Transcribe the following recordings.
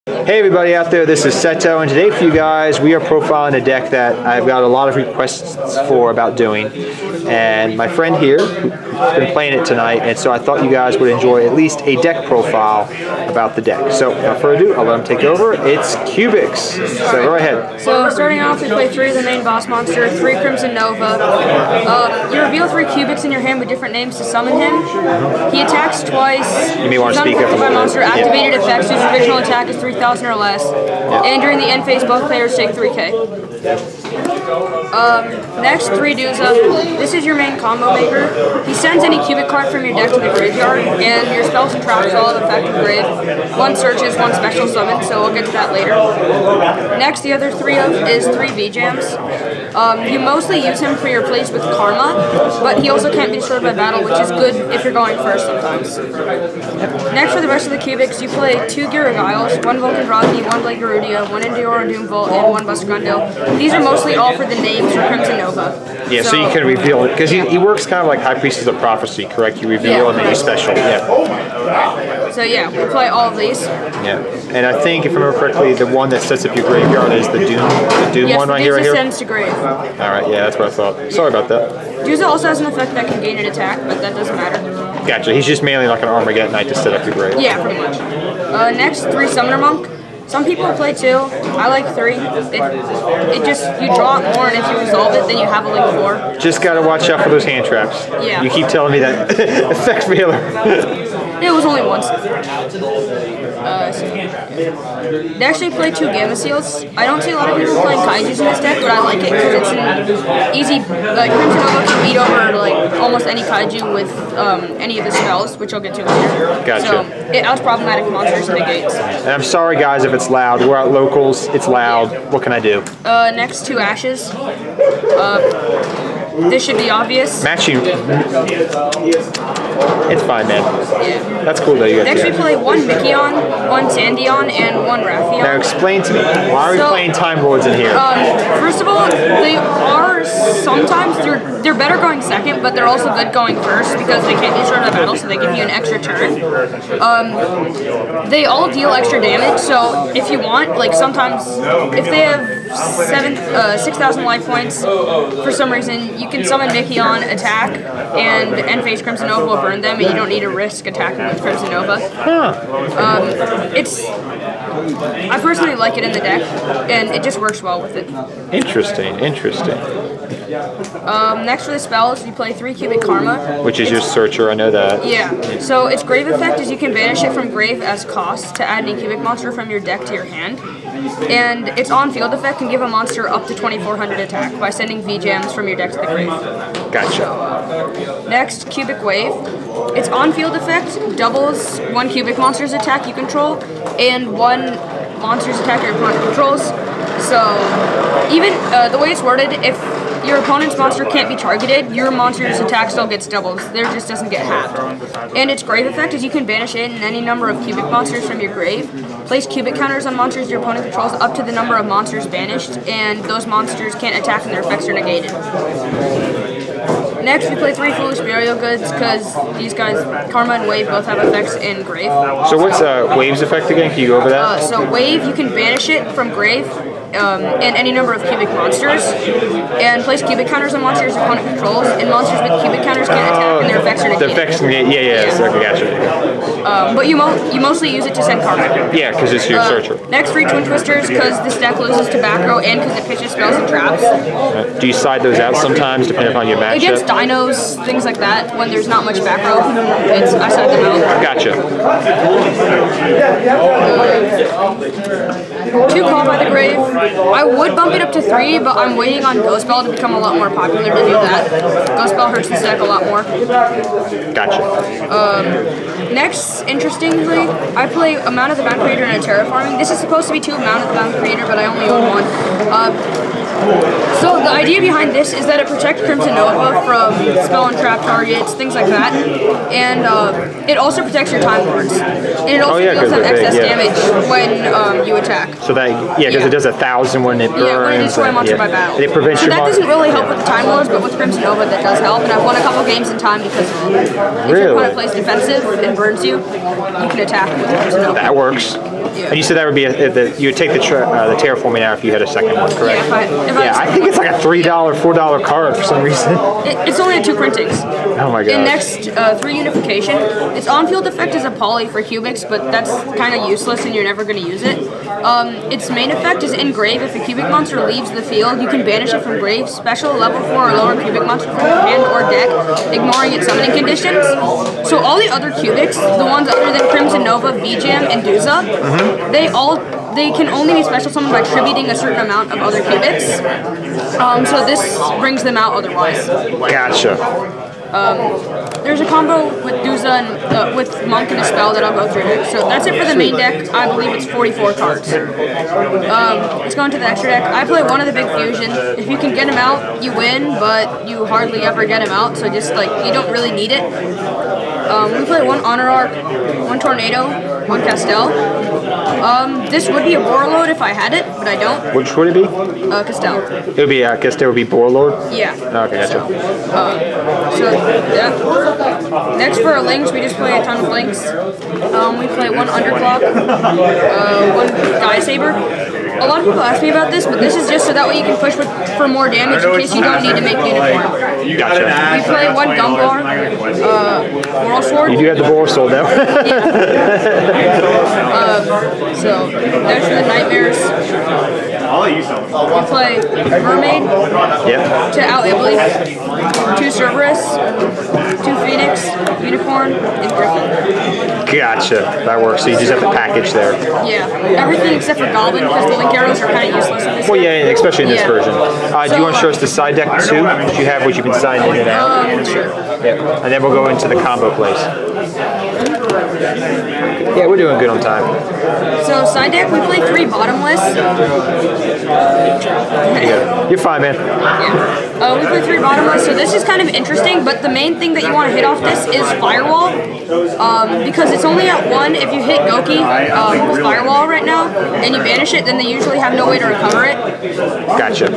Hey everybody out there, this is Seto, and today for you guys we are profiling a deck that I've got a lot of requests for about doing, and my friend here who's been playing it tonight, and so I thought you guys would enjoy at least a deck profile about the deck. So without further ado, I'll let him take over. It's Cubics, so go ahead. So starting off, we play 3 of the main boss monster, 3 Crimson Nova. You reveal 3 Cubics in your hand with different names to summon him. He attacks twice. You may want to speak up a little bit. Monster activated effects whose original attack is 3,000 or less, and during the end phase, both players take 3k. Next, 3 Duza. This is your main combo maker. He sends any cubic card from your deck to the graveyard, and your spells and traps all have effect of grave. 1 searches, 1 special summon, so we'll get to that later. Next, the other 3 of is 3 V-Jams. You mostly use him for your plays with Karma, but he also can't be destroyed by battle, which is good if you're going first sometimes. Next, for the rest of the cubics, you play 2 Giragiles, 1 Vulcan Rocky, 1 Blade Garudia, 1 Endeavor Doomvolt, and 1 Buster Gundil. These are mostly all for the names for Crimson Nova. Yeah, so you can reveal it, because he works kind of like High Priestess of Prophecy, correct? You reveal and then you special. Yeah. So yeah, we play all of these. Yeah, and I think if I remember correctly, the one that sets up your graveyard is the Doom one right here. Yes, sends to grave. Alright, yeah, that's what I thought. Sorry about that. Duza also has an effect that can gain an attack, but that doesn't matter. Gotcha, he's just mainly like an Armageddon Knight to set up your grave. Yeah, pretty much. Next, 3 Summoner Monk. Some people play 2. I like 3. It just, you draw it more, and if you resolve it, then you have a link 4. Just gotta watch out for those hand traps. Yeah. You keep telling me that effects failure. It was only once. They actually play 2 Gamma Seals. I don't see a lot of people playing Kaijus in this deck, but I like it because it's an easy, like Crimson Nova can beat over like almost any Kaiju with any of the spells, which I'll get to later. Gotcha. So it outs problematic monsters and negates. And I'm sorry guys if it's loud. We're at locals, it's loud. What can I do? Next, 2 Ashes. This should be obvious. Matching. It's fine, man. Yeah. That's cool though. You Next, we play 1 Mickey-On, 1 Sandion, and 1 Raffion. Now explain to me, why are we playing Time Lords in here? First of all, they are sometimes they're better going second, but they're also good going first because they can't be destroyed by battle, so they give you an extra turn. They all deal extra damage, so if you want, like sometimes if they have 6,000 life points for some reason, you can summon Mickey-On, attack, and end phase Crimson Nova will burn them, and you don't need to risk attacking with Crimson Nova. I personally like it in the deck, and it just works well with it. Interesting, interesting. Next for the spells, you play 3 Cubic Karma. Which is your searcher, I know that. Yeah. So its grave effect is you can banish it from grave as cost to add any cubic monster from your deck to your hand. And its on-field effect can give a monster up to 2,400 attack by sending V-Jams from your deck to the grave. Gotcha. Next, Cubic Wave. Its on-field effect doubles 1 cubic monster's attack you control and 1 monster's attack your opponent controls. So, even the way it's worded, if your opponent's monster can't be targeted, your monster's attack still gets doubled. There just doesn't get halved. And its grave effect is you can banish it and any number of cubic monsters from your grave. Place cubic counters on monsters your opponent controls up to the number of monsters banished, and those monsters can't attack and their effects are negated. Next, we play 3 Foolish Burial Goods, because these guys, Karma and Wave, both have effects in Grave. So what's Wave's effect again? Can you go over that? So Wave, you can banish it from Grave, and any number of cubic monsters, and place cubic counters on monsters your opponent controls, and monsters with cubic counters can't attack and their effects are negated. The effects, yeah. Okay, gotcha. But you mostly use it to send Karma. Yeah, because it's your searcher. Next, 3 Twin Twisters, because this deck loses to back row and because it pitches spells and traps. Do you side those out sometimes, depending upon your matchup? Against dinos, things like that, when there's not much back row, I side them out. Gotcha. 2 Call by the Grave. I would bump it up to 3, but I'm waiting on Ghost Bell to become a lot more popular to do that. Ghost Bell hurts this deck a lot more. Gotcha. Next, interestingly, I play a Mount of the Bound Creator and a Terraforming. This is supposed to be 2 Mount of the Bound Creator, but I only own 1. So the idea behind this is that it protects Crimson Nova from spell and trap targets, things like that, and it also protects your Time Lords. And it also deals some excess damage when you attack. So that, because it does 1,000 when it burns. Yeah, when you destroy a monster by battle. It prevents so that doesn't really help with the Time Lords, but with Crimson Nova that does help, and I've won a couple games in time because of it. If your opponent plays defensive and burns you, you can attack with Crimson Nova. That works. Yeah. And you said that would be you would take the terraforming out if you had a second one, correct? Yeah, I think it's like a $3, $4 card for some reason. It's only 2 printings. Oh my god. And next, 3 unification. Its on-field effect is a poly for cubics, but that's kind of useless and you're never going to use it. Its main effect is in grave. If a cubic monster leaves the field, you can banish it from grave. Special level 4 or lower cubic monster from your hand or deck, ignoring its summoning conditions. So all the other cubics, the ones other than Crimson Nova, V-Jam, and Duza, they can only be special summoned by tributing a certain amount of other cubics. So this brings them out otherwise. Gotcha. There's a combo with Duza and with Monk and a spell that I'll go through next. So that's it for the main deck. I believe it's 44 cards. Let's go into the extra deck. I play one of the big fusion. If you can get him out, you win, but you hardly ever get him out. So just like you don't really need it. We play 1 Honor Arc, 1 Tornado, 1 Castel. This would be a Warlord if I had it, but I don't. Which would it be? Castel. It would be, Castel would be Warlord? Yeah. Okay, gotcha. Yeah. Next for our links, we just play a ton of links. We play 1 Underclock, 1 Guy Saber. A lot of people ask me about this, but this is just so that way you can push for more damage in case you don't need to make uniform. Gotcha. We play 1 Gumbar, Moral Sword. You do have the Boar Sword now. So, there's for the Nightmares. We play Mermaid to out Ibly, 2 Cerberus, 2 Phoenix, Unicorn, and Griffin. Gotcha. That works. So you just have the package there. Yeah. Everything except for Goblin, because the Link Arrows are kind of useless in this Well, deck. yeah, especially in this version. Do you want to show us the side deck too? Do you have what you can sign in and out? Sure. Yeah. And then we'll go into the combo plays. Yeah, we're doing good on time. So side deck, we play 3 bottomless. You're fine, man. Yeah. We play 3 bottomless, so this is kind of interesting, but the main thing that you want to hit off this is Firewall, because it's only at 1. If you hit Goki with Firewall right now, and you banish it, then they usually have no way to recover it. Gotcha.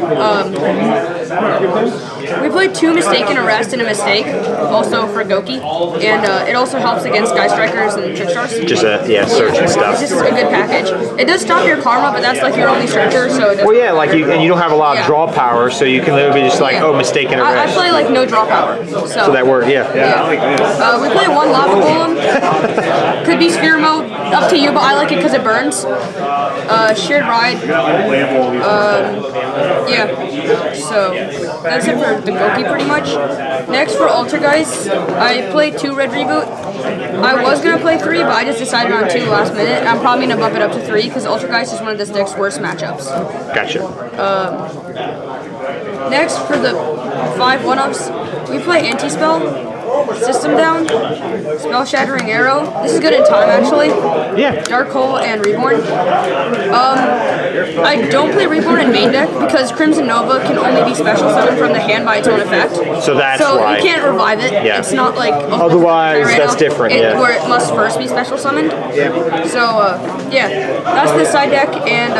We played 2 Mistaken Arrest and a Mistake, also for Goki, and it also helps against Sky Strikers and Trickstars. Just search and stuff. It's just a good package. It does stop your karma, but that's like your only searcher, so it doesn't. Well, yeah, like you don't have a lot of draw power, so you can literally be just like, oh, Mistaken Arrest. I play like no draw power, so that works. Yeah. We play 1 Lava Golem. Could be Sphere mode, up to you, but I like it because it burns. Shared Ride. So that's it for the Goki pretty much. Next for Altergeist, I played 2 Red Reboot. I was going to play 3, but I just decided on 2 last minute. I'm probably going to bump it up to 3 because Altergeist is one of this deck's worst matchups. Gotcha. Next for the 5 1-ups, we play Anti-Spell. System Down, Spell Shattering Arrow. This is good in time actually. Yeah. Dark Hole and Reborn. I don't play Reborn in main deck because Crimson Nova can only be special summoned from the hand by its own effect. So that's why. You can't revive it. Yeah. It's not like otherwise that's different. Where it must first be special summoned. Yeah. So that's the side deck and.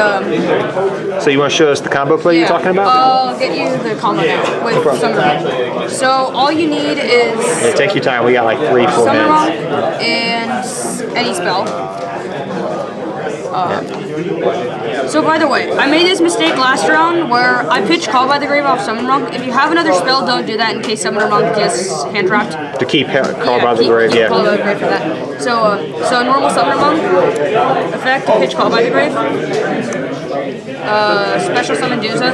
So you want to show us the combo play you're talking about? I'll get you the combo now with Summer Monk. So all you need is. Yeah, take your time. We got like 3 full Summer Monk minutes. and any spell. So by the way, I made this mistake last round where I pitched Call by the Grave off Summoner Monk. If you have another spell, don't do that in case Summoner Monk gets hand trapped. To keep Call by the Grave, keep Call by the Grave for that. So normal Summoner Monk effect, pitch Call by the Grave. Special summon Duza.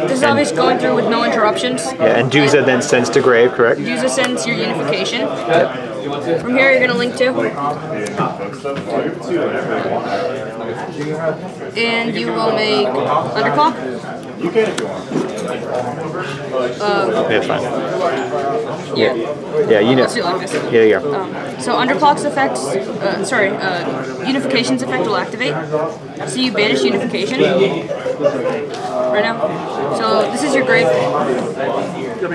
This is obviously going through with no interruptions. Yeah, and Duza then sends to grave, correct? Duza sends your unification. Yep. From here, you're going to link to. And you will make Underclock. Yeah, fine. Yeah. Yeah, you know. Let's do it like this. Yeah, there you go. So Underclock's effect, Unification's effect will activate. So you banish Unification right now. So this is your grave.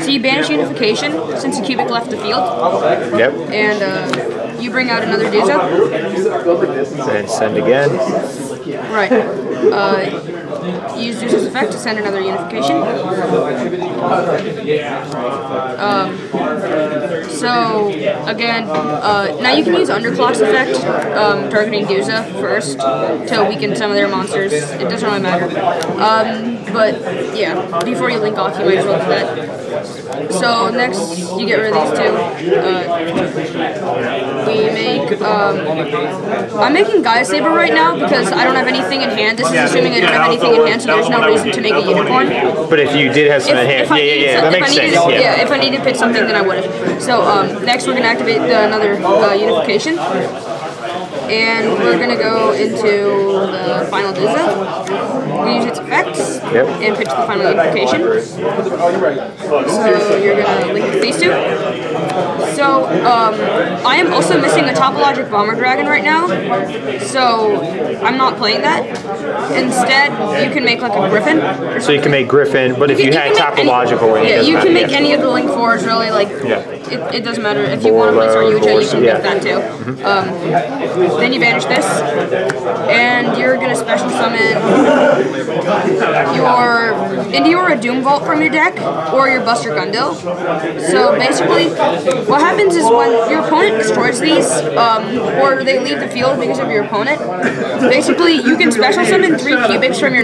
So you banish Unification since the cubic left the field. Yep. And you bring out another Duza. And send again. Right. Use Duza's effect to send another unification. So again, now you can use Underclock's effect, targeting Duza first to weaken some of their monsters. It doesn't really matter. But yeah, before you link off, you might as well do that. So next, you get rid of these two. We make, I'm making Gaia Saber right now because I don't have anything in hand. This is assuming I don't have anything in hand, so there's no reason to make a unicorn. But if you did have some in hand, yeah, that makes sense. Yeah, if I needed to pick something, then I would have. So next we're going to activate another unification. And we're going to go into the final Duza. We use its effects and pitch the final unification. So you're going to link these two. So I am also missing a Topologic Bomber Dragon right now. So I'm not playing that. Instead, you can make like a Griffin. So you can make Griffin, but if you had Topological, yeah, you can make any of the Link 4s really. Like it doesn't matter. If you want to play Saryuja, you can make that too. Then you banish this, and you're gonna special summon your Doom Vault from your deck or your Buster Gundil. So basically, what happens is when your opponent destroys these, or they leave the field because of your opponent, basically you can special summon 3 cubics from your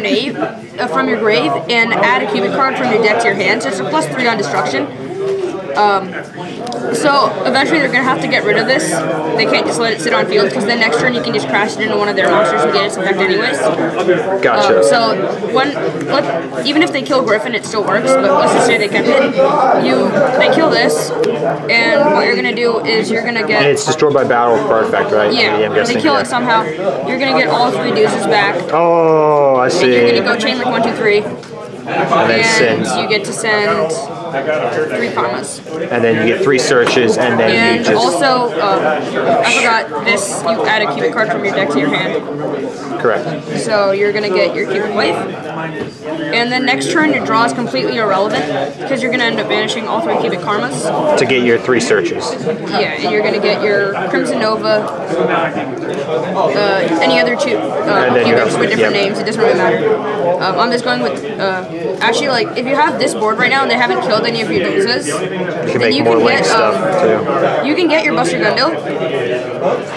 grave, and add a cubic card from your deck to your hand. So it's a +3 on destruction. So eventually they're going to have to get rid of this. They can't just let it sit on field because then next turn you can just crash it into one of their monsters and get its effect anyways. Gotcha. So even if they kill Griffin, it still works, but let's just say they kept it. They kill this, and what you're going to do is you're going to get... And it's destroyed by battle per effect, right? Yeah, they kill it somehow. You're going to get all 3 Deuces back. Oh, I see. And you're going to go chain like 1, 2, 3. And you get to send 3 karmas. And then you get 3 searches, and then you just... also, I forgot this, you add a cubic card from your deck to your hand. Correct. So you're going to get your cubic wave. And then next turn, your draw is completely irrelevant, because you're going to end up banishing all 3 cubic karmas. To get your 3 searches. Yeah, and you're going to get your Crimson Nova, any other cubics with different names, it doesn't really matter. I'm just going with, actually, like, if you have this board right now and they haven't killed any of your Duzas, then you can get, you can get your Buster Gundil.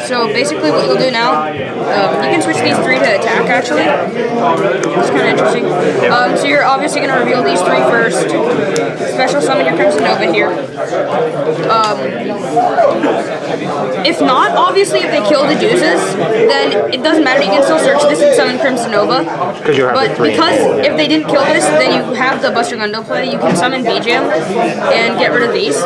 So basically what you'll do now, you can switch these 3 to attack, actually. It's kind of interesting. So you're obviously going to reveal these 3 first, special summon your Crimson Nova here. If not, obviously, if they kill the Duzas, then it doesn't matter. You can still search this and summon Crimson Nova. But because if they didn't kill this, then you have the Buster Gundil play. You can summon B-Jam and get rid of these.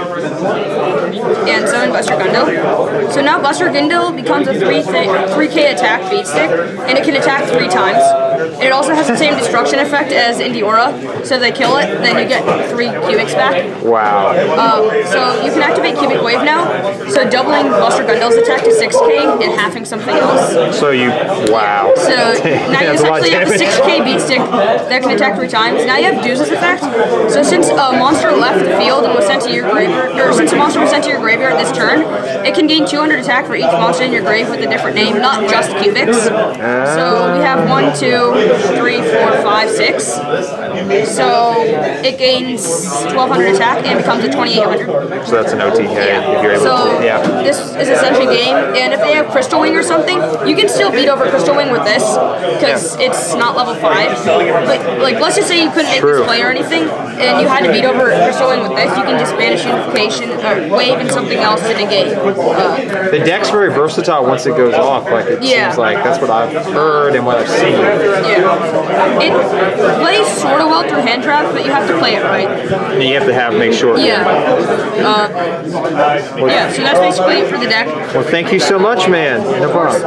And summon Buster Gundil. So now Buster Gundil becomes a 3k attack beat stick, and it can attack 3 times. And it also has the same destruction effect as Indiora, so if they kill it, then you get 3 cubics back. Wow. So you can activate Cubic Wave now, so doubling Buster Gundil's attack to 6k and halving something else. So wow. So now you essentially have a 6k beat stick that can attack 3 times. Now you have Duza's effect. So since a monster left the field and was sent to your graveyard, or since a monster was sent to your graveyard this turn, it can gain 200 attack for each monster in your grave with a different name, not just cubics. So we have 1, 2, 3, 4, 5, 6. So it gains 1200 attack and becomes a 2800. So that's an OT if you're able to. Yeah. This is essentially game, and if they have Crystal Wing or something, you can still beat over Crystal Wing with this, because it's not level 5. But like, let's just say you couldn't make this play or anything, and you had to beat over Crystal Wing with this, you can just banish Unification, or Wave and something else to negate. The deck's very versatile once it goes off, like it seems like that's what I've heard and what I've seen. Yeah. It plays sort of well through hand trap, but you have to play it right. And you have to make sure. Yeah. So that's basically it for the deck. Well, thank you so much, man. No problem.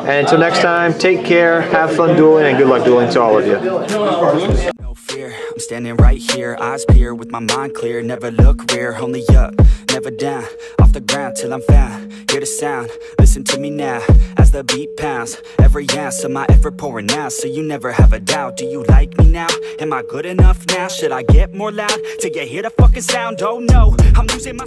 And until next time, take care, have fun dueling, and good luck dueling to all of you. No fear, I'm standing right here, eyes peer with my mind clear, never look rear, only up, never down, off the ground till I'm found, hear the sound, listen to me now, as the beat pounds, every ounce of my effort pouring out, so you never have a doubt, do you like me now, am I good enough now, should I get more loud, till you hear the fucking sound, oh no, I'm losing my